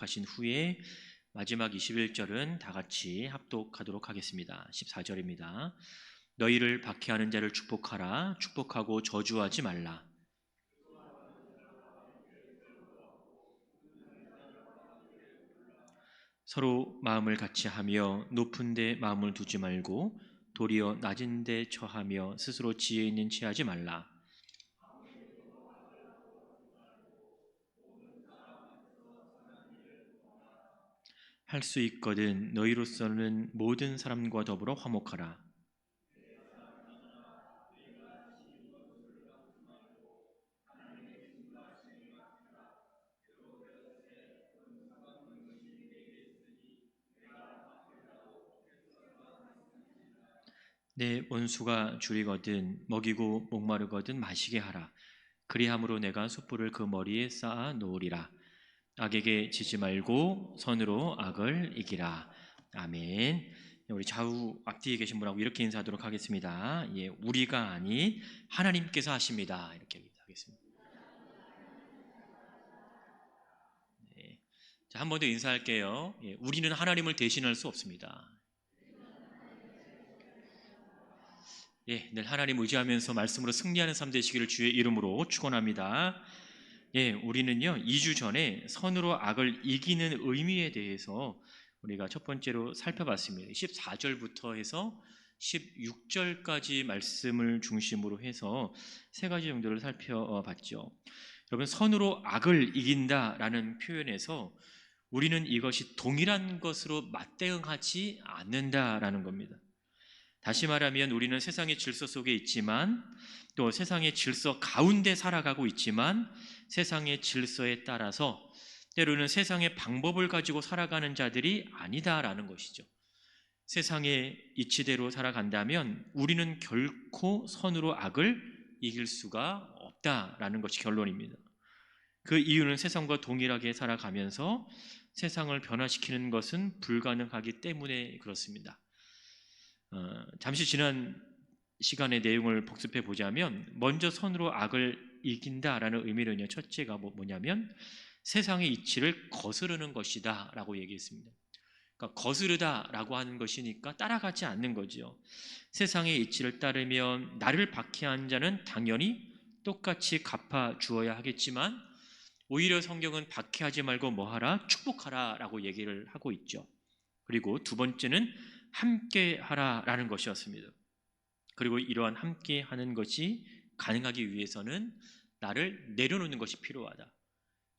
하신 후에 마지막 21절은 다 같이 합독하도록 하겠습니다. 14절입니다. 너희를 박해하는 자를 축복하라. 축복하고 저주하지 말라. 서로 마음을 같이 하며 높은 데 마음을 두지 말고 도리어 낮은 데 처하며 스스로 지혜 있는 체 하지 말라. 할 수 있거든 너희로서는 모든 사람과 더불어 화목하라. 내 원수가 줄이거든 먹이고 목마르거든 마시게 하라. 그리함으로 내가 숯불을 그 머리에 쌓아 놓으리라. 악에게 지지 말고 선으로 악을 이기라. 아멘. 우리 좌우 앞뒤에 계신 분하고 이렇게 인사하도록 하겠습니다. 예, 우리가 아닌 하나님께서 하십니다. 이렇게 하겠습니다. 네. 자, 한 번 더 인사할게요. 예, 우리는 하나님을 대신할 수 없습니다. 예, 늘 하나님 의지하면서 말씀으로 승리하는 삶 되시기를 주의 이름으로 축원합니다. 예, 우리는요 2주 전에 선으로 악을 이기는 의미에 대해서 우리가 첫 번째로 살펴봤습니다. 14절부터 해서 16절까지 말씀을 중심으로 해서 세 가지 정도를 살펴봤죠. 여러분, 선으로 악을 이긴다라는 표현에서 우리는 이것이 동일한 것으로 맞대응하지 않는다라는 겁니다. 다시 말하면 우리는 세상의 질서 속에 있지만 또 세상의 질서 가운데 살아가고 있지만 세상의 질서에 따라서 때로는 세상의 방법을 가지고 살아가는 자들이 아니다라는 것이죠. 세상의 이치대로 살아간다면 우리는 결코 선으로 악을 이길 수가 없다라는 것이 결론입니다. 그 이유는 세상과 동일하게 살아가면서 세상을 변화시키는 것은 불가능하기 때문에 그렇습니다. 잠시 지난 시간의 내용을 복습해 보자면 먼저 선으로 악을 이긴다라는 의미는요, 첫째가 뭐냐면 세상의 이치를 거스르는 것이다 라고 얘기했습니다. 그러니까 거스르다라고 하는 것이니까 따라가지 않는 거죠. 세상의 이치를 따르면 나를 박해한 자는 당연히 똑같이 갚아 주어야 하겠지만 오히려 성경은 박해하지 말고 뭐하라? 축복하라 라고 얘기를 하고 있죠. 그리고 두 번째는 함께 하라라는 것이었습니다. 그리고 이러한 함께 하는 것이 가능하기 위해서는 나를 내려놓는 것이 필요하다.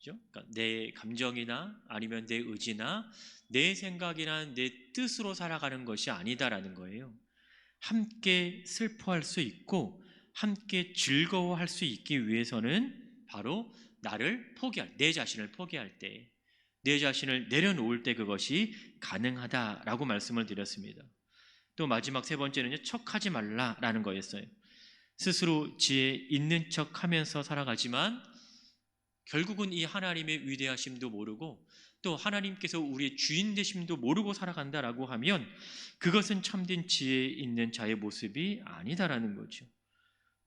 그렇죠? 그러니까 내 감정이나 아니면 내 의지나 내 생각이나 내 뜻으로 살아가는 것이 아니다라는 거예요. 함께 슬퍼할 수 있고 함께 즐거워할 수 있기 위해서는 바로 나를 포기할, 내 자신을 포기할 때, 내 자신을 내려놓을 때 그것이 가능하다라고 말씀을 드렸습니다. 또 마지막 세 번째는요, 척하지 말라라는 거였어요. 스스로 지혜 있는 척하면서 살아가지만 결국은 이 하나님의 위대하심도 모르고 또 하나님께서 우리의 주인 되심도 모르고 살아간다라고 하면 그것은 참된 지혜 있는 자의 모습이 아니다라는 거죠.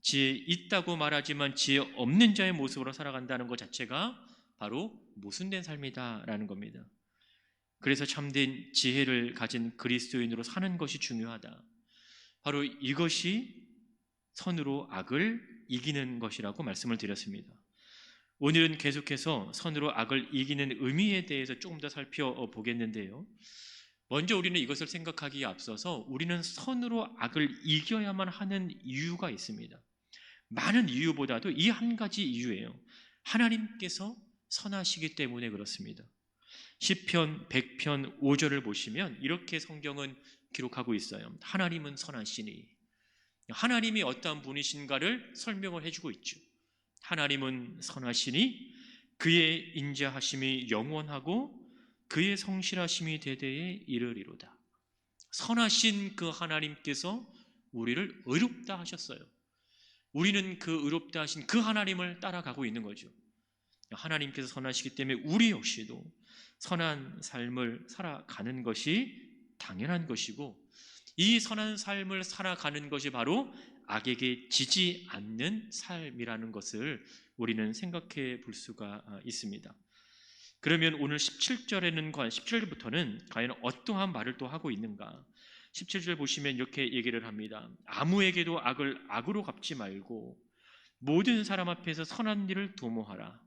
지혜 있다고 말하지만 지혜 없는 자의 모습으로 살아간다는 것 자체가 바로 모순된 삶이다라는 겁니다. 그래서 참된 지혜를 가진 그리스도인으로 사는 것이 중요하다. 바로 이것이 선으로 악을 이기는 것이라고 말씀을 드렸습니다. 오늘은 계속해서 선으로 악을 이기는 의미에 대해서 조금 더 살펴보겠는데요. 먼저 우리는 이것을 생각하기에 앞서서 우리는 선으로 악을 이겨야만 하는 이유가 있습니다. 많은 이유보다도 이 한 가지 이유예요. 하나님께서 선하시기 때문에 그렇습니다. 시편 100편 5절을 보시면 이렇게 성경은 기록하고 있어요. 하나님은 선하시니. 하나님이 어떠한 분이신가를 설명을 해주고 있죠. 하나님은 선하시니 그의 인자하심이 영원하고 그의 성실하심이 대대에 이르리로다. 선하신 그 하나님께서 우리를 의롭다 하셨어요. 우리는 그 의롭다 하신 그 하나님을 따라가고 있는 거죠. 하나님께서 선하시기 때문에 우리 역시도 선한 삶을 살아가는 것이 당연한 것이고 이 선한 삶을 살아가는 것이 바로 악에게 지지 않는 삶이라는 것을 우리는 생각해 볼 수가 있습니다. 그러면 오늘 17절부터는 과연 어떠한 말을 또 하고 있는가? 17절 보시면 이렇게 얘기를 합니다. 아무에게도 악을 악으로 갚지 말고 모든 사람 앞에서 선한 일을 도모하라.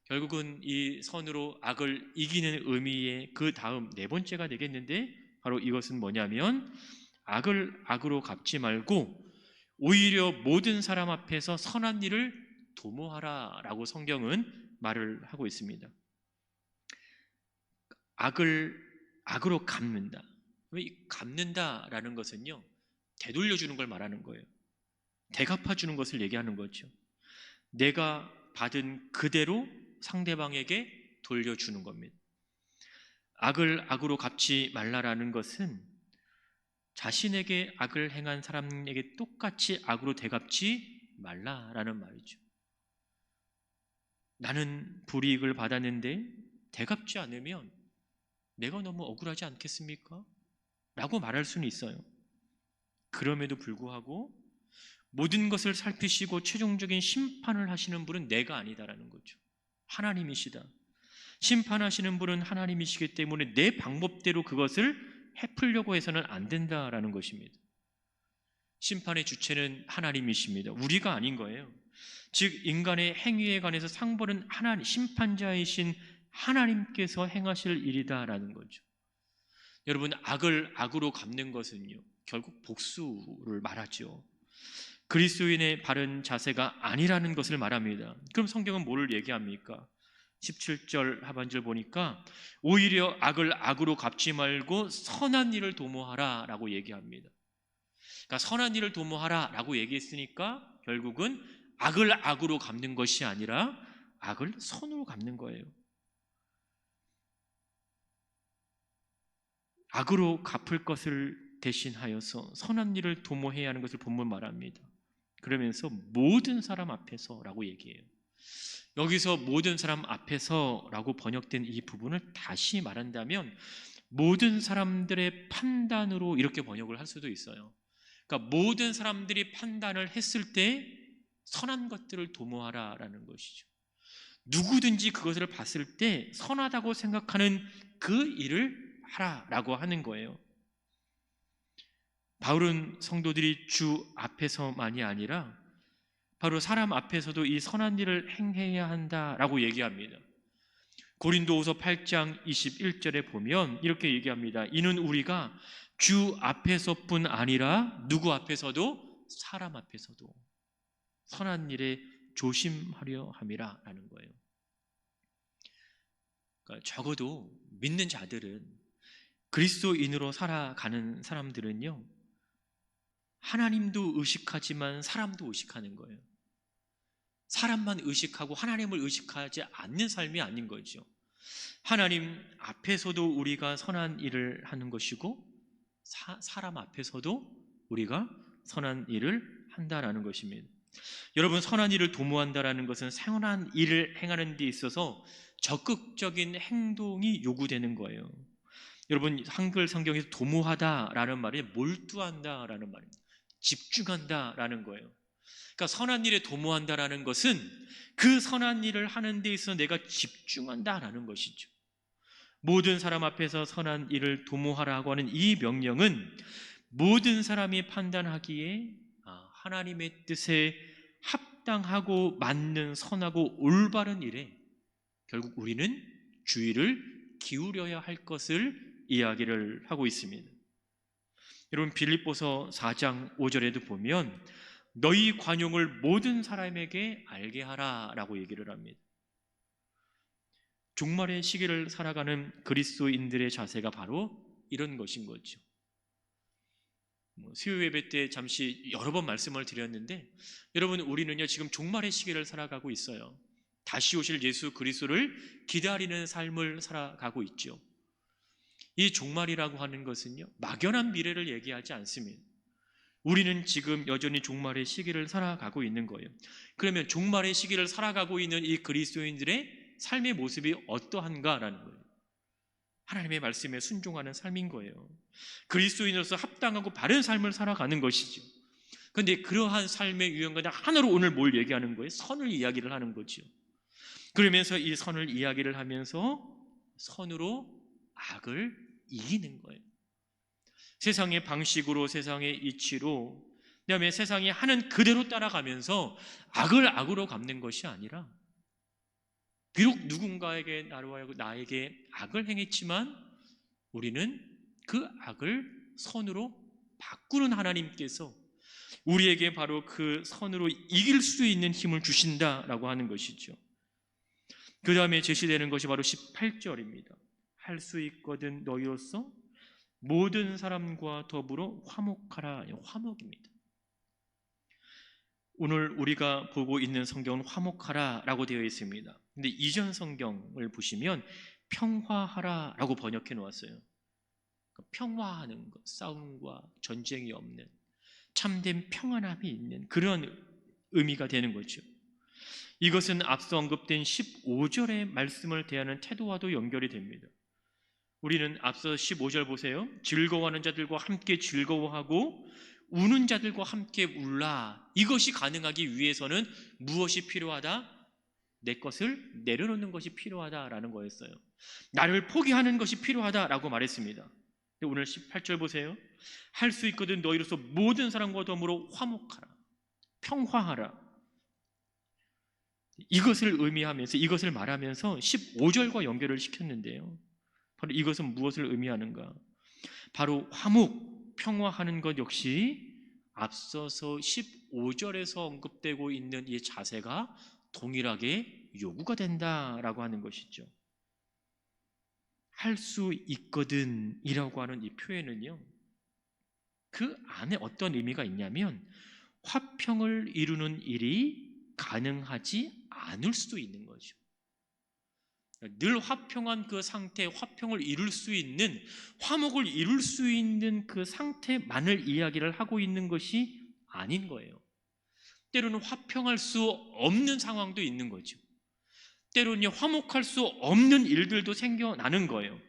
결국은 이 선으로 악을 이기는 의미의 그 다음 네 번째가 되겠는데, 바로 이것은 뭐냐면 악을 악으로 갚지 말고 오히려 모든 사람 앞에서 선한 일을 도모하라 라고 성경은 말을 하고 있습니다. 악을 악으로 갚는다. 갚는다라는 것은요, 되돌려주는 걸 말하는 거예요. 되갚아주는 것을 얘기하는 거죠. 내가 받은 그대로 상대방에게 돌려주는 겁니다. 악을 악으로 갚지 말라라는 것은 자신에게 악을 행한 사람에게 똑같이 악으로 되갚지 말라라는 말이죠. 나는 불이익을 받았는데 되갚지 않으면 내가 너무 억울하지 않겠습니까? 라고 말할 수는 있어요. 그럼에도 불구하고 모든 것을 살피시고 최종적인 심판을 하시는 분은 내가 아니다라는 거죠. 하나님이시다. 심판하시는 분은 하나님이시기 때문에 내 방법대로 그것을 해프려고 해서는 안 된다라는 것입니다. 심판의 주체는 하나님이십니다. 우리가 아닌 거예요. 즉 인간의 행위에 관해서 상벌은 하나님, 심판자이신 하나님께서 행하실 일이다라는 거죠. 여러분, 악을 악으로 갚는 것은요, 결국 복수를 말하죠. 그리스도인의 바른 자세가 아니라는 것을 말합니다. 그럼 성경은 뭐를 얘기합니까? 17절 하반절 보니까 오히려 악을 악으로 갚지 말고 선한 일을 도모하라 라고 얘기합니다. 그러니까 선한 일을 도모하라 라고 얘기했으니까 결국은 악을 악으로 갚는 것이 아니라 악을 선으로 갚는 거예요. 악으로 갚을 것을 대신하여서 선한 일을 도모해야 하는 것을 본문 말합니다. 그러면서 모든 사람 앞에서라고 얘기해요. 여기서 모든 사람 앞에서라고 번역된 이 부분을 다시 말한다면 모든 사람들의 판단으로 이렇게 번역을 할 수도 있어요. 그러니까 모든 사람들이 판단을 했을 때 선한 것들을 도모하라라는 것이죠. 누구든지 그것을 봤을 때 선하다고 생각하는 그 일을 하라라고 하는 거예요. 바울은 성도들이 주 앞에서만이 아니라 바로 사람 앞에서도 이 선한 일을 행해야 한다라고 얘기합니다. 고린도후서 8장 21절에 보면 이렇게 얘기합니다. 이는 우리가 주 앞에서뿐 아니라 누구 앞에서도 사람 앞에서도 선한 일에 조심하려 함이라 라는 거예요. 그러니까 적어도 믿는 자들은, 그리스도인으로 살아가는 사람들은요, 하나님도 의식하지만 사람도 의식하는 거예요. 사람만 의식하고 하나님을 의식하지 않는 삶이 아닌 거죠. 하나님 앞에서도 우리가 선한 일을 하는 것이고 사람 앞에서도 우리가 선한 일을 한다라는 것입니다. 여러분, 선한 일을 도모한다라는 것은 선한 일을 행하는 데 있어서 적극적인 행동이 요구되는 거예요. 여러분, 한글 성경에서 도모하다라는 말이 몰두한다라는 말입니다. 집중한다라는 거예요. 그러니까 선한 일에 도모한다라는 것은 그 선한 일을 하는 데 있어서 내가 집중한다라는 것이죠. 모든 사람 앞에서 선한 일을 도모하라고 하는 이 명령은 모든 사람이 판단하기에 하나님의 뜻에 합당하고 맞는 선하고 올바른 일에 결국 우리는 주의를 기울여야 할 것을 이야기를 하고 있습니다. 여러분, 빌립보서 4장 5절에도 보면 너희 관용을 모든 사람에게 알게 하라 라고 얘기를 합니다. 종말의 시기를 살아가는 그리스도인들의 자세가 바로 이런 것인 거죠. 수요 예배 때 잠시 여러 번 말씀을 드렸는데, 여러분, 우리는요 지금 종말의 시기를 살아가고 있어요. 다시 오실 예수 그리스도를 기다리는 삶을 살아가고 있죠. 이 종말이라고 하는 것은요 막연한 미래를 얘기하지 않습니다. 우리는 지금 여전히 종말의 시기를 살아가고 있는 거예요. 그러면 종말의 시기를 살아가고 있는 이 그리스도인들의 삶의 모습이 어떠한가라는 거예요. 하나님의 말씀에 순종하는 삶인 거예요. 그리스도인으로서 합당하고 바른 삶을 살아가는 것이죠. 그런데 그러한 삶의 유형과 하나로 오늘 뭘 얘기하는 거예요? 선을 이야기를 하는 거죠. 그러면서 이 선을 이야기를 하면서 선으로 악을 이기는 거예요. 세상의 방식으로, 세상의 이치로, 그다음에 세상이 하는 그대로 따라가면서 악을 악으로 갚는 것이 아니라, 비록 누군가에게 나에게 악을 행했지만 우리는 그 악을 선으로 바꾸는 하나님께서 우리에게 바로 그 선으로 이길 수 있는 힘을 주신다라고 하는 것이죠. 그 다음에 제시되는 것이 바로 18절입니다. 할 수 있거든 너희로서 모든 사람과 더불어 화목하라. 화목입니다. 오늘 우리가 보고 있는 성경은 화목하라라고 되어 있습니다. 근데 이전 성경을 보시면 평화하라라고 번역해 놓았어요. 평화하는 것, 싸움과 전쟁이 없는 참된 평안함이 있는 그런 의미가 되는 거죠. 이것은 앞서 언급된 15절의 말씀을 대하는 태도와도 연결이 됩니다. 우리는 앞서 15절 보세요. 즐거워하는 자들과 함께 즐거워하고 우는 자들과 함께 울라. 이것이 가능하기 위해서는 무엇이 필요하다? 내 것을 내려놓는 것이 필요하다라는 거였어요. 나를 포기하는 것이 필요하다라고 말했습니다. 오늘 18절 보세요. 할 수 있거든 너희로서 모든 사람과 더불어 화목하라, 평화하라. 이것을 의미하면서, 이것을 말하면서 15절과 연결을 시켰는데요, 바로 이것은 무엇을 의미하는가? 바로 화목, 평화하는 것 역시 앞서서 15절에서 언급되고 있는 이 자세가 동일하게 요구가 된다라고 하는 것이죠. 할 수 있거든 이라고 하는 이 표현은요, 그 안에 어떤 의미가 있냐면 화평을 이루는 일이 가능하지 않을 수도 있는 거죠. 늘 화평한 그 상태, 화평을 이룰 수 있는, 화목을 이룰 수 있는 그 상태만을 이야기를 하고 있는 것이 아닌 거예요. 때로는 화평할 수 없는 상황도 있는 거죠. 때로는 화목할 수 없는 일들도 생겨나는 거예요.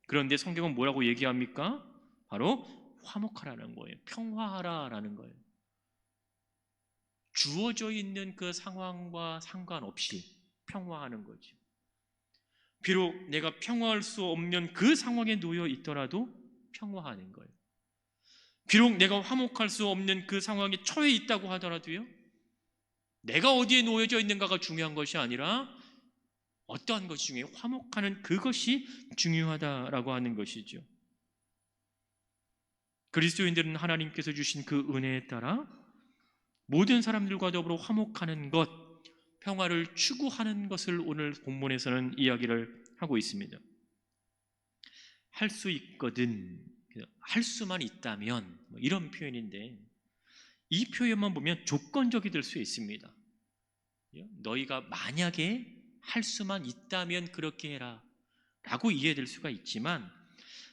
그런데 성경은 뭐라고 얘기합니까? 바로 화목하라는 거예요. 평화하라라는 거예요. 주어져 있는 그 상황과 상관없이 평화하는 거죠. 비록 내가 평화할 수 없는 그 상황에 놓여 있더라도 평화하는 거예요. 비록 내가 화목할 수 없는 그 상황에 처해 있다고 하더라도요, 내가 어디에 놓여져 있는가가 중요한 것이 아니라 어떠한 것이 중요해요? 화목하는 그것이 중요하다라고 하는 것이죠. 그리스도인들은 하나님께서 주신 그 은혜에 따라 모든 사람들과 더불어 화목하는 것, 평화를 추구하는 것을 오늘 본문에서는 이야기를 하고 있습니다. 할 수 있거든, 할 수만 있다면, 이런 표현인데, 이 표현만 보면 조건적이 될 수 있습니다. 너희가 만약에 할 수만 있다면 그렇게 해라 라고 이해될 수가 있지만,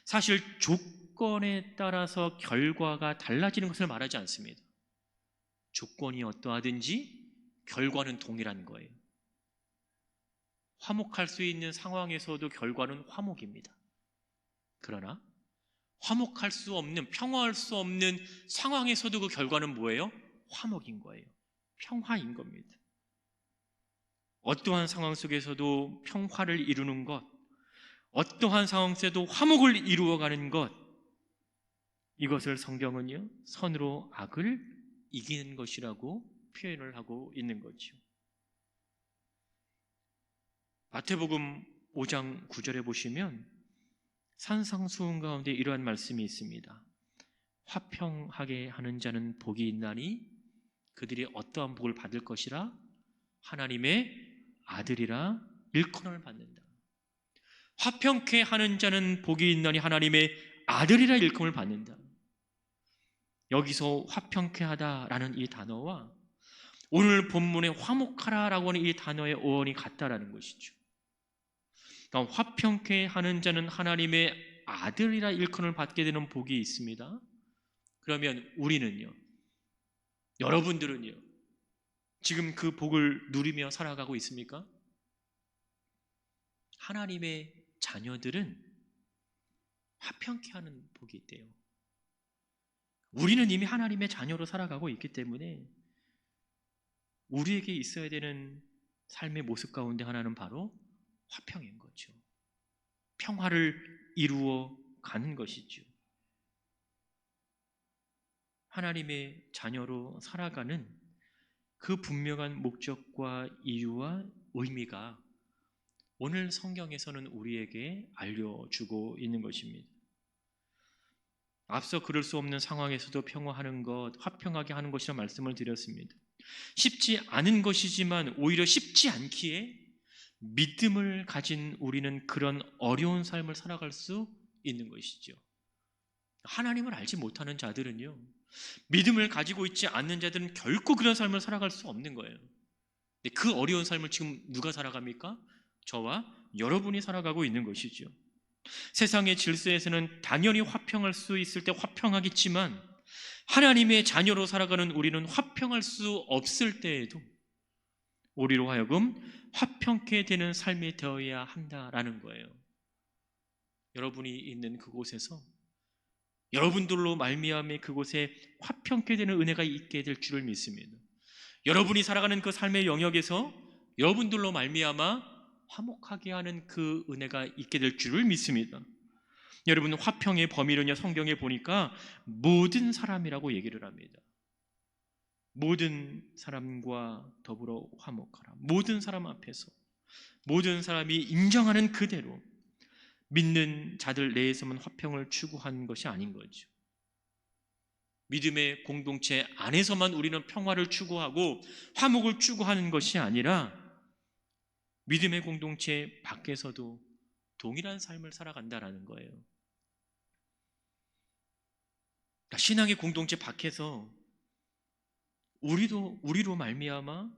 사실 조건에 따라서 결과가 달라지는 것을 말하지 않습니다. 조건이 어떠하든지 결과는 동일한 거예요. 화목할 수 있는 상황에서도 결과는 화목입니다. 그러나 화목할 수 없는, 평화할 수 없는 상황에서도 그 결과는 뭐예요? 화목인 거예요. 평화인 겁니다. 어떠한 상황 속에서도 평화를 이루는 것, 어떠한 상황 속에도 화목을 이루어가는 것, 이것을 성경은요, 선으로 악을 이기는 것이라고 표현을 하고 있는 거죠. 마태복음 5장 9절에 보시면 산상수훈 가운데 이러한 말씀이 있습니다. 화평하게 하는 자는 복이 있나니 그들이 어떠한 복을 받을 것이라? 하나님의 아들이라 일컬음을 받는다. 화평케 하는 자는 복이 있나니 하나님의 아들이라 일컬음을 받는다. 여기서 화평케 하다라는 이 단어와 오늘 본문의 화목하라라고 하는 이 단어의 어원이 같다라는 것이죠. 그러니까 화평케 하는 자는 하나님의 아들이라 일컬음을 받게 되는 복이 있습니다. 그러면 우리는요, 여러분들은요, 지금 그 복을 누리며 살아가고 있습니까? 하나님의 자녀들은 화평케 하는 복이 있대요. 우리는 이미 하나님의 자녀로 살아가고 있기 때문에 우리에게 있어야 되는 삶의 모습 가운데 하나는 바로 화평인 거죠. 평화를 이루어 가는 것이죠. 하나님의 자녀로 살아가는 그 분명한 목적과 이유와 의미가 오늘 성경에서는 우리에게 알려주고 있는 것입니다. 앞서 그럴 수 없는 상황에서도 평화하는 것, 화평하게 하는 것이라 말씀을 드렸습니다. 쉽지 않은 것이지만 오히려 쉽지 않기에 믿음을 가진 우리는 그런 어려운 삶을 살아갈 수 있는 것이죠. 하나님을 알지 못하는 자들은요, 믿음을 가지고 있지 않는 자들은 결코 그런 삶을 살아갈 수 없는 거예요. 근데 그 어려운 삶을 지금 누가 살아갑니까? 저와 여러분이 살아가고 있는 것이죠. 세상의 질서에서는 당연히 화평할 수 있을 때 화평하겠지만 하나님의 자녀로 살아가는 우리는 화평할 수 없을 때에도 우리로 하여금 화평케 되는 삶이 되어야 한다라는 거예요. 여러분이 있는 그곳에서 여러분들로 말미암아 그곳에 화평케 되는 은혜가 있게 될 줄을 믿습니다. 여러분이 살아가는 그 삶의 영역에서 여러분들로 말미암아 화목하게 하는 그 은혜가 있게 될 줄을 믿습니다. 여러분, 화평의 범위는요, 성경에 보니까 모든 사람이라고 얘기를 합니다. 모든 사람과 더불어 화목하라. 모든 사람 앞에서 모든 사람이 인정하는 그대로 믿는 자들 내에서만 화평을 추구하는 것이 아닌 거죠. 믿음의 공동체 안에서만 우리는 평화를 추구하고 화목을 추구하는 것이 아니라 믿음의 공동체 밖에서도 동일한 삶을 살아간다라는 거예요. 그러니까 신앙의 공동체 밖에서 우리로 말미암아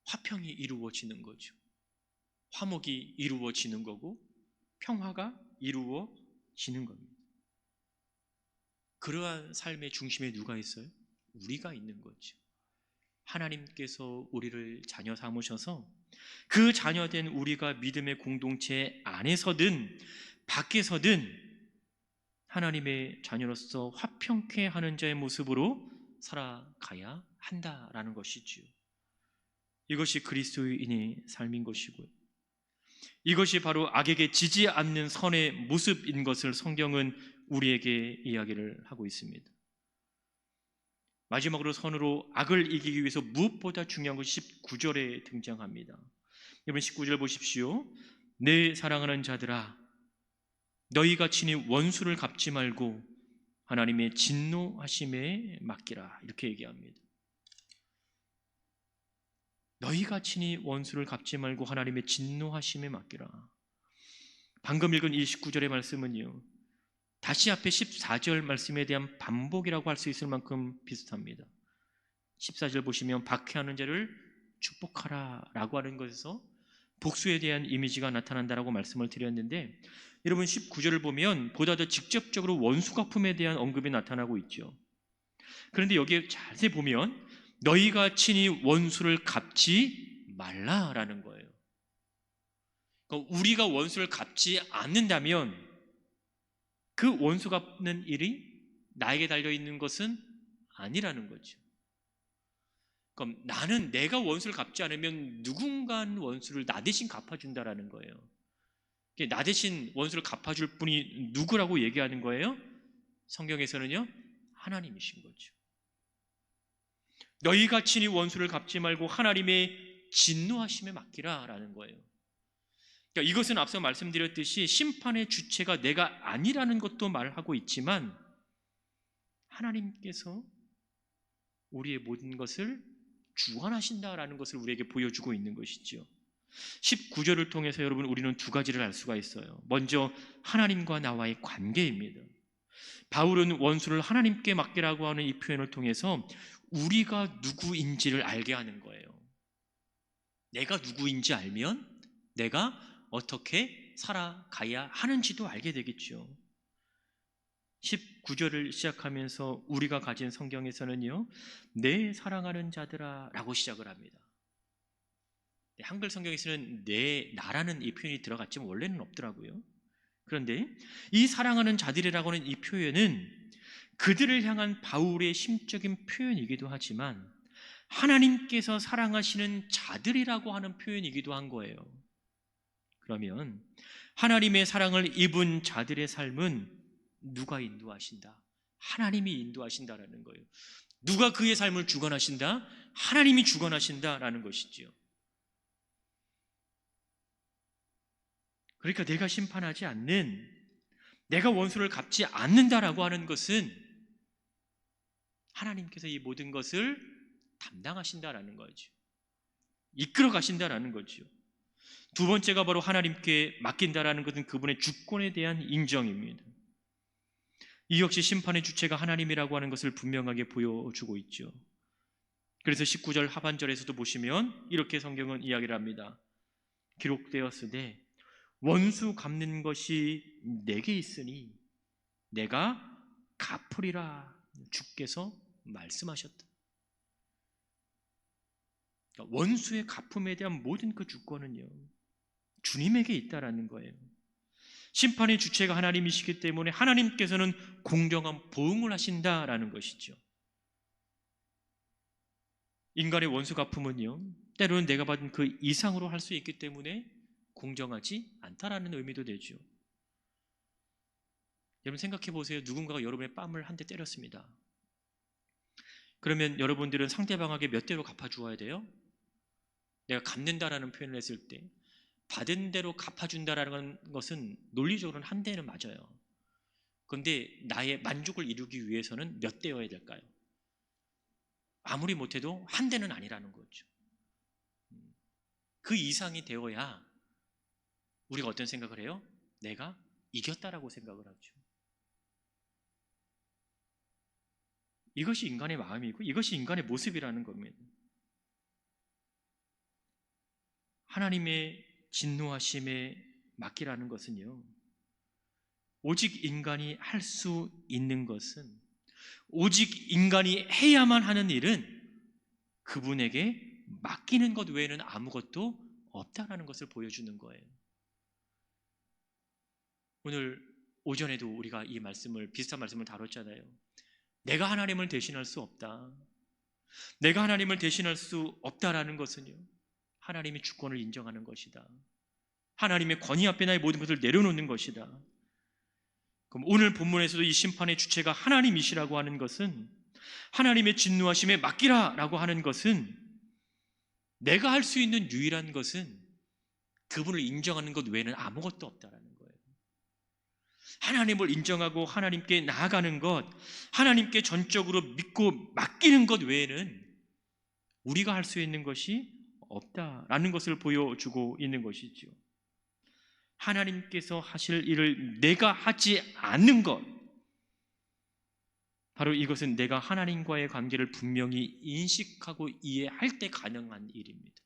화평이 이루어지는 거죠. 화목이 이루어지는 거고 평화가 이루어지는 겁니다. 그러한 삶의 중심에 누가 있어요? 우리가 있는 거죠. 하나님께서 우리를 자녀 삼으셔서 그 자녀된 우리가 믿음의 공동체 안에서든 밖에서든 하나님의 자녀로서 화평케 하는 자의 모습으로 살아가야 한다라는 것이지요. 이것이 그리스도인의 삶인 것이고요. 이것이 바로 악에게 지지 않는 선의 모습인 것을 성경은 우리에게 이야기를 하고 있습니다. 마지막으로 선으로 악을 이기기 위해서 무엇보다 중요한 것이 19절에 등장합니다. 여러분 19절 보십시오. 내 사랑하는 자들아 너희가 친히 원수를 갚지 말고 하나님의 진노하심에 맡기라 이렇게 얘기합니다. 너희가 친히 원수를 갚지 말고 하나님의 진노하심에 맡기라. 방금 읽은 29절의 말씀은요 다시 앞에 14절 말씀에 대한 반복이라고 할 수 있을 만큼 비슷합니다. 14절 보시면 박해하는 자를 축복하라 라고 하는 것에서 복수에 대한 이미지가 나타난다라고 말씀을 드렸는데 여러분 19절을 보면 보다 더 직접적으로 원수 갚음에 대한 언급이 나타나고 있죠. 그런데 여기에 자세히 보면 너희가 친히 원수를 갚지 말라라는 거예요. 그러니까 우리가 원수를 갚지 않는다면 그 원수 갚는 일이 나에게 달려있는 것은 아니라는 거죠. 그럼 나는 내가 원수를 갚지 않으면 누군가는 원수를 나 대신 갚아준다라는 거예요. 나 대신 원수를 갚아줄 분이 누구라고 얘기하는 거예요? 성경에서는요 하나님이신 거죠. 너희가 친히 원수를 갚지 말고 하나님의 진노하심에 맡기라 라는 거예요. 그러니까 이것은 앞서 말씀드렸듯이 심판의 주체가 내가 아니라는 것도 말하고 있지만 하나님께서 우리의 모든 것을 주관하신다라는 것을 우리에게 보여주고 있는 것이죠. 19절을 통해서 여러분 우리는 두 가지를 알 수가 있어요. 먼저 하나님과 나와의 관계입니다. 바울은 원수를 하나님께 맡기라고 하는 이 표현을 통해서 우리가 누구인지를 알게 하는 거예요. 내가 누구인지 알면 내가 어떻게 살아가야 하는지도 알게 되겠죠. 19절을 시작하면서 우리가 가진 성경에서는요 내 사랑하는 자들아 라고 시작을 합니다. 한글 성경에서는 나라는 이 표현이 들어갔지만 원래는 없더라고요. 그런데 이 사랑하는 자들이라고 하는 이 표현은 그들을 향한 바울의 심적인 표현이기도 하지만 하나님께서 사랑하시는 자들이라고 하는 표현이기도 한 거예요. 그러면 하나님의 사랑을 입은 자들의 삶은 누가 인도하신다? 하나님이 인도하신다라는 거예요. 누가 그의 삶을 주관하신다? 하나님이 주관하신다라는 것이지요. 그러니까 내가 심판하지 않는, 내가 원수를 갚지 않는다라고 하는 것은 하나님께서 이 모든 것을 담당하신다라는 거죠. 이끌어 가신다라는 거죠. 두 번째가 바로 하나님께 맡긴다라는 것은 그분의 주권에 대한 인정입니다. 이 역시 심판의 주체가 하나님이라고 하는 것을 분명하게 보여주고 있죠. 그래서 19절 하반절에서도 보시면 이렇게 성경은 이야기를 합니다. 기록되었으되 원수 갚는 것이 내게 있으니 내가 갚으리라 주께서 말씀하셨다. 그러니까 원수의 갚음에 대한 모든 그 주권은요, 주님에게 있다라는 거예요. 심판의 주체가 하나님이시기 때문에 하나님께서는 공정한 보응을 하신다라는 것이죠. 인간의 원수 갚음은요, 때로는 내가 받은 그 이상으로 할 수 있기 때문에 공정하지 않다라는 의미도 되죠. 여러분 생각해 보세요. 누군가가 여러분의 뺨을 한 대 때렸습니다. 그러면 여러분들은 상대방에게 몇 대로 갚아주어야 돼요? 내가 갚는다라는 표현을 했을 때 받은 대로 갚아준다라는 것은 논리적으로는 한 대는 맞아요. 그런데 나의 만족을 이루기 위해서는 몇 대여야 될까요? 아무리 못해도 한 대는 아니라는 거죠. 그 이상이 되어야 우리가 어떤 생각을 해요? 내가 이겼다라고 생각을 하죠. 이것이 인간의 마음이고 이것이 인간의 모습이라는 겁니다. 하나님의 진노하심에 맡기라는 것은요, 오직 인간이 할 수 있는 것은, 오직 인간이 해야만 하는 일은 그분에게 맡기는 것 외에는 아무것도 없다라는 것을 보여주는 거예요. 오늘 오전에도 우리가 이 말씀을, 비슷한 말씀을 다뤘잖아요. 내가 하나님을 대신할 수 없다. 내가 하나님을 대신할 수 없다라는 것은요, 하나님의 주권을 인정하는 것이다. 하나님의 권위 앞에 나의 모든 것을 내려놓는 것이다. 그럼 오늘 본문에서도 이 심판의 주체가 하나님이시라고 하는 것은, 하나님의 진노하심에 맡기라라고 하는 것은, 내가 할 수 있는 유일한 것은 그분을 인정하는 것 외에는 아무것도 없다라는 거예요. 하나님을 인정하고 하나님께 나아가는 것, 하나님께 전적으로 믿고 맡기는 것 외에는 우리가 할 수 있는 것이 없다라는 것을 보여주고 있는 것이죠. 하나님께서 하실 일을 내가 하지 않는 것, 바로 이것은 내가 하나님과의 관계를 분명히 인식하고 이해할 때 가능한 일입니다.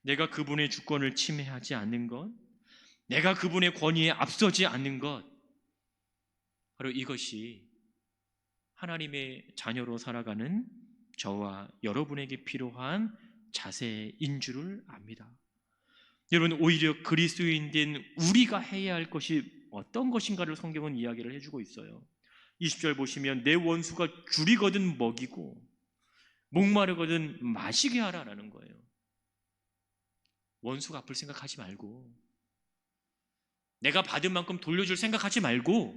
내가 그분의 주권을 침해하지 않는 것, 내가 그분의 권위에 앞서지 않는 것, 바로 이것이 하나님의 자녀로 살아가는 저와 여러분에게 필요한 자세인 줄을 압니다. 여러분, 오히려 그리스도인된 우리가 해야 할 것이 어떤 것인가를 성경은 이야기를 해주고 있어요. 20절 보시면 내 원수가 줄이거든 먹이고 목마르거든 마시게 하라라는 거예요. 원수 갚을 생각하지 말고, 내가 받은 만큼 돌려줄 생각하지 말고,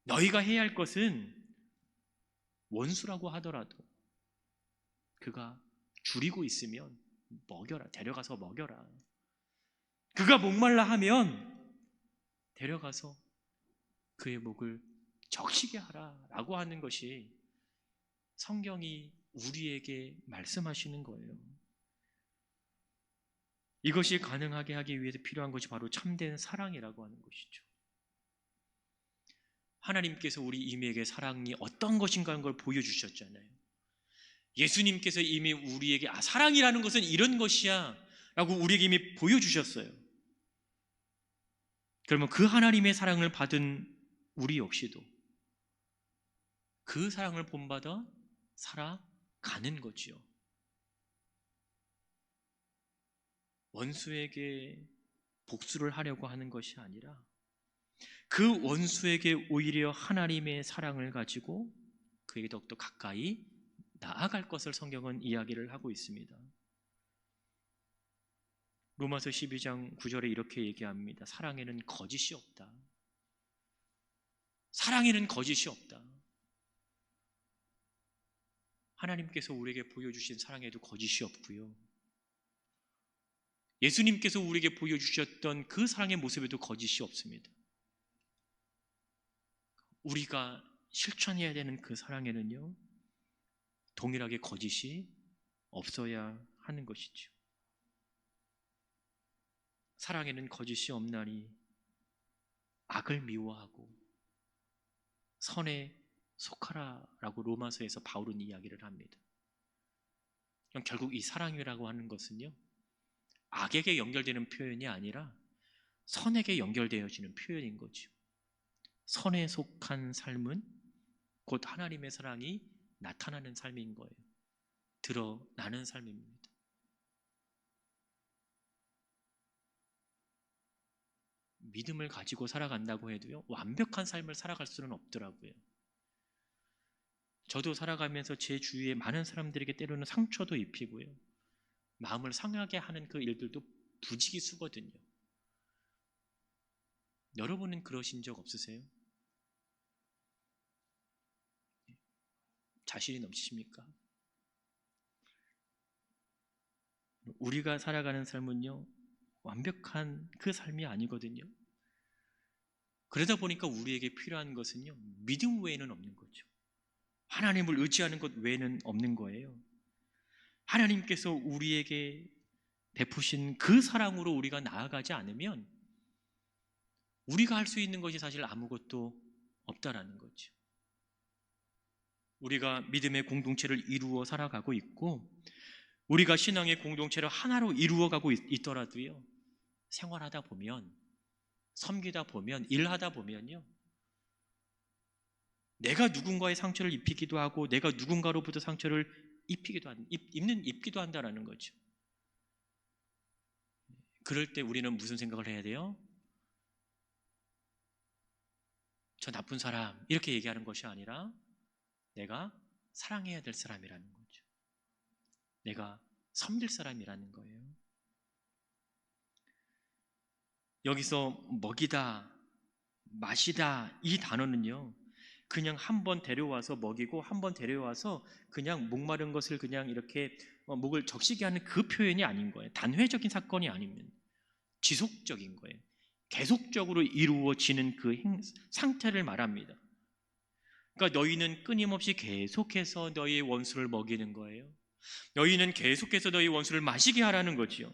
너희가 해야 할 것은 원수라고 하더라도 그가 줄이고 있으면 먹여라, 데려가서 먹여라. 그가 목말라 하면 데려가서 그의 목을 적시게 하라 라고 하는 것이 성경이 우리에게 말씀하시는 거예요. 이것이 가능하게 하기 위해서 필요한 것이 바로 참된 사랑이라고 하는 것이죠. 하나님께서 우리 이미에게 사랑이 어떤 것인가 하는 걸 보여주셨잖아요. 예수님께서 이미 우리에게 사랑이라는 것은 이런 것이야 라고 우리에게 이미 보여주셨어요. 그러면 그 하나님의 사랑을 받은 우리 역시도 그 사랑을 본받아 살아가는 거지요. 원수에게 복수를 하려고 하는 것이 아니라 그 원수에게 오히려 하나님의 사랑을 가지고 그에게 더욱더 가까이 나아갈 것을 성경은 이야기를 하고 있습니다. 로마서 12장 9절에 이렇게 얘기합니다. 사랑에는 거짓이 없다. 사랑에는 거짓이 없다. 하나님께서 우리에게 보여주신 사랑에도 거짓이 없고요. 예수님께서 우리에게 보여주셨던 그 사랑의 모습에도 거짓이 없습니다. 우리가 실천해야 되는 그 사랑에는요, 동일하게 거짓이 없어야 하는 것이죠. 사랑에는 거짓이 없나니 악을 미워하고 선에 속하라라고 로마서에서 바울은 이야기를 합니다. 결국 이 사랑이라고 하는 것은요, 악에게 연결되는 표현이 아니라 선에게 연결되어지는 표현인 거죠. 선에 속한 삶은 곧 하나님의 사랑이 나타나는 삶인 거예요. 드러나는 삶입니다. 믿음을 가지고 살아간다고 해도요, 완벽한 삶을 살아갈 수는 없더라고요. 저도 살아가면서 제 주위에 많은 사람들에게 때로는 상처도 입히고요, 마음을 상하게 하는 그 일들도 부지기수거든요. 여러분은 그러신 적 없으세요? 자신이 넘치십니까? 우리가 살아가는 삶은요, 완벽한 그 삶이 아니거든요. 그러다 보니까 우리에게 필요한 것은요, 믿음 외에는 없는 거죠. 하나님을 의지하는 것 외에는 없는 거예요. 하나님께서 우리에게 베푸신 그 사랑으로 우리가 나아가지 않으면 우리가 할 수 있는 것이 사실 아무것도 없다라는 거죠. 우리가 믿음의 공동체를 이루어 살아가고 있고, 우리가 신앙의 공동체를 하나로 이루어가고 있더라도요, 생활하다 보면, 섬기다 보면, 일하다 보면요, 내가 누군가의 상처를 입히기도 하고 내가 누군가로부터 상처를 입기도 한다는 거죠. 그럴 때 우리는 무슨 생각을 해야 돼요? 저 나쁜 사람, 이렇게 얘기하는 것이 아니라 내가 사랑해야 될 사람이라는 거죠. 내가 섬길 사람이라는 거예요. 여기서 먹이다, 마시다, 이 단어는요, 그냥 한 번 데려와서 먹이고 한 번 데려와서 그냥 목마른 것을 그냥 이렇게 목을 적시게 하는 그 표현이 아닌 거예요. 단회적인 사건이 아니면 지속적인 거예요. 계속적으로 이루어지는 그 상태를 말합니다. 그러니까 너희는 끊임없이 계속해서 너희의 원수를 먹이는 거예요. 너희는 계속해서 너희 원수를 마시게 하라는 거지요.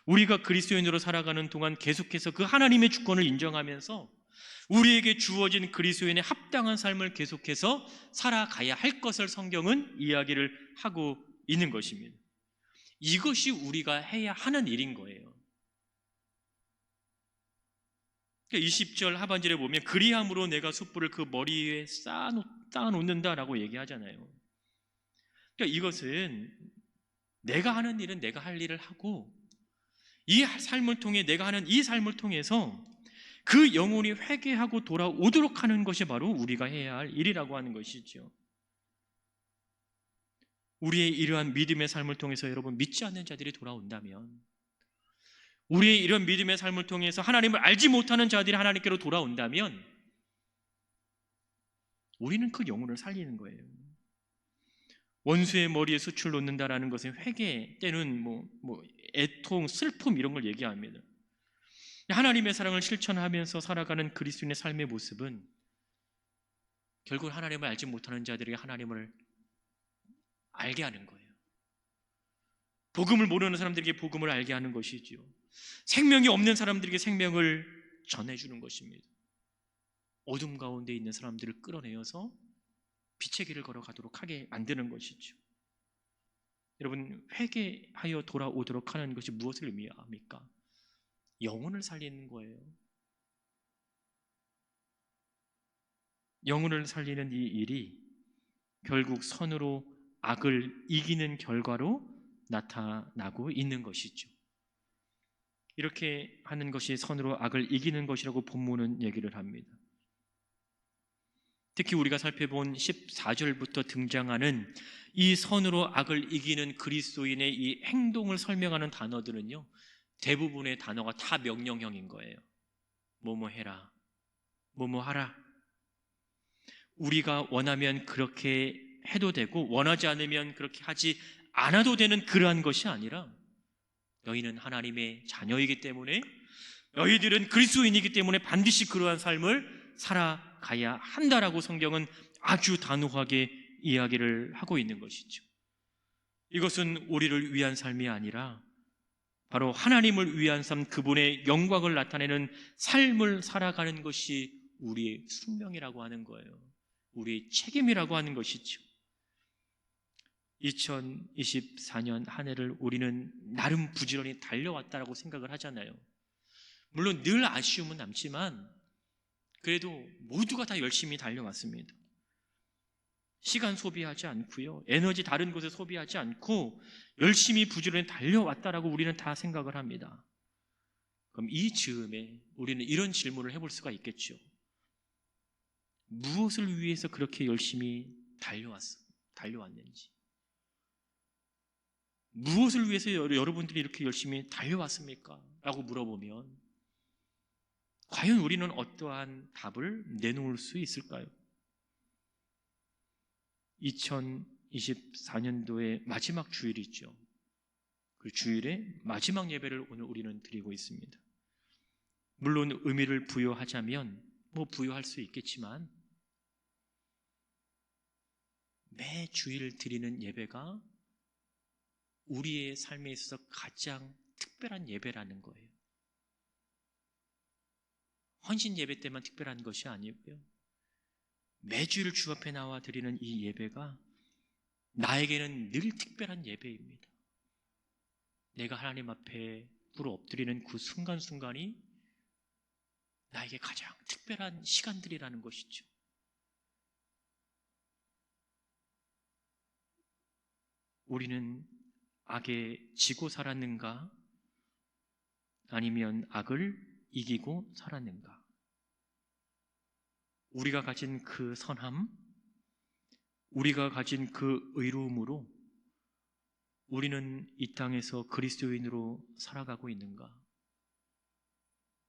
우리가 그리스도인으로 살아가는 동안 계속해서 그 하나님의 주권을 인정하면서 우리에게 주어진 그리스도인의 합당한 삶을 계속해서 살아가야 할 것을 성경은 이야기를 하고 있는 것입니다. 이것이 우리가 해야 하는 일인 거예요. 20절 하반절에 보면 그리함으로 내가 숯불을 그 머리 위에 쌓아놓는다라고 얘기하잖아요. 그러니까 이것은 내가 하는 일은 내가 할 일을 하고, 이 삶을 통해 내가 하는 이 삶을 통해서 그 영혼이 회개하고 돌아오도록 하는 것이 바로 우리가 해야 할 일이라고 하는 것이죠. 우리의 이러한 믿음의 삶을 통해서 여러분, 믿지 않는 자들이 돌아온다면, 우리의 이런 믿음의 삶을 통해서 하나님을 알지 못하는 자들이 하나님께로 돌아온다면 우리는 그 영혼을 살리는 거예요. 원수의 머리에 숯을 놓는다라는 것은 회개 때는 애통, 슬픔 이런 걸 얘기합니다. 하나님의 사랑을 실천하면서 살아가는 그리스도인의 삶의 모습은 결국 하나님을 알지 못하는 자들에게 하나님을 알게 하는 거예요. 복음을 모르는 사람들에게 복음을 알게 하는 것이지요. 생명이 없는 사람들에게 생명을 전해주는 것입니다. 어둠 가운데 있는 사람들을 끌어내어서 빛의 길을 걸어가도록 하게 만드는 것이죠. 여러분, 회개하여 돌아오도록 하는 것이 무엇을 의미합니까? 영혼을 살리는 거예요. 영혼을 살리는 이 일이 결국 선으로 악을 이기는 결과로 나타나고 있는 것이죠. 이렇게 하는 것이 선으로 악을 이기는 것이라고 본문은 얘기를 합니다. 특히 우리가 살펴본 14절부터 등장하는 이 선으로 악을 이기는 그리스도인의 이 행동을 설명하는 단어들은요, 대부분의 단어가 다 명령형인 거예요. 뭐뭐 해라, 뭐뭐 하라. 우리가 원하면 그렇게 해도 되고 원하지 않으면 그렇게 하지 않아도 되는 그러한 것이 아니라, 너희는 하나님의 자녀이기 때문에, 너희들은 그리스도인이기 때문에 반드시 그러한 삶을 살아가야 한다라고 성경은 아주 단호하게 이야기를 하고 있는 것이죠. 이것은 우리를 위한 삶이 아니라 바로 하나님을 위한 삶, 그분의 영광을 나타내는 삶을 살아가는 것이 우리의 숙명이라고 하는 거예요. 우리의 책임이라고 하는 것이죠. 2024년 한 해를 우리는 나름 부지런히 달려왔다라고 생각을 하잖아요. 물론 늘 아쉬움은 남지만 그래도 모두가 다 열심히 달려왔습니다. 시간 소비하지 않고요, 에너지 다른 곳에 소비하지 않고 열심히 부지런히 달려왔다라고 우리는 다 생각을 합니다. 그럼 이 즈음에 우리는 이런 질문을 해볼 수가 있겠죠. 무엇을 위해서 그렇게 열심히 달려왔는지, 무엇을 위해서 여러분들이 이렇게 열심히 달려왔습니까? 라고 물어보면 과연 우리는 어떠한 답을 내놓을 수 있을까요? 2024년도의 마지막 주일이죠. 그 주일의 마지막 예배를 오늘 우리는 드리고 있습니다. 물론 의미를 부여하자면 부여할 수 있겠지만, 매 주일 드리는 예배가 우리의 삶에 있어서 가장 특별한 예배라는 거예요. 헌신 예배 때만 특별한 것이 아니고요, 매주일 주 앞에 나와 드리는 이 예배가 나에게는 늘 특별한 예배입니다. 내가 하나님 앞에 꿇어 엎드리는 그 순간순간이 나에게 가장 특별한 시간들이라는 것이죠. 우리는 악에 지고 살았는가? 아니면 악을 이기고 살았는가? 우리가 가진 그 선함, 우리가 가진 그 의로움으로 우리는 이 땅에서 그리스도인으로 살아가고 있는가?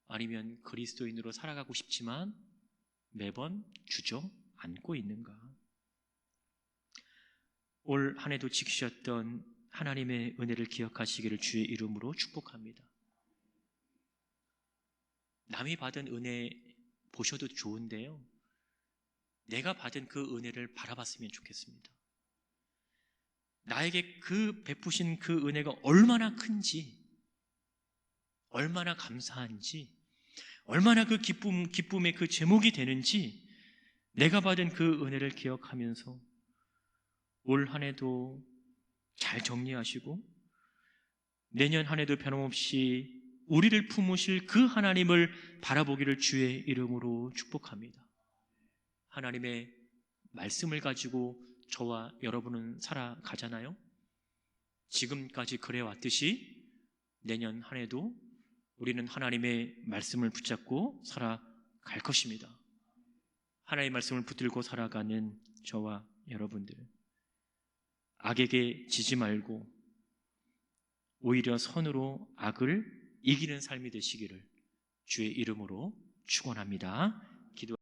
아니면 그리스도인으로 살아가고 싶지만 매번 주저앉고 있는가? 올 한 해도 지키셨던 하나님의 은혜를 기억하시기를 주의 이름으로 축복합니다. 남이 받은 은혜 보셔도 좋은데요, 내가 받은 그 은혜를 바라봤으면 좋겠습니다. 나에게 그 베푸신 그 은혜가 얼마나 큰지, 얼마나 감사한지, 얼마나 그 기쁨의 그 제목이 되는지 내가 받은 그 은혜를 기억하면서 올 한 해도 잘 정리하시고 내년 한 해도 변함없이 우리를 품으실 그 하나님을 바라보기를 주의 이름으로 축복합니다. 하나님의 말씀을 가지고 저와 여러분은 살아가잖아요. 지금까지 그래왔듯이 내년 한 해도 우리는 하나님의 말씀을 붙잡고 살아갈 것입니다. 하나님의 말씀을 붙들고 살아가는 저와 여러분들, 악에게 지지 말고 오히려 선으로 악을 이기는 삶이 되시기를 주의 이름으로 축원합니다.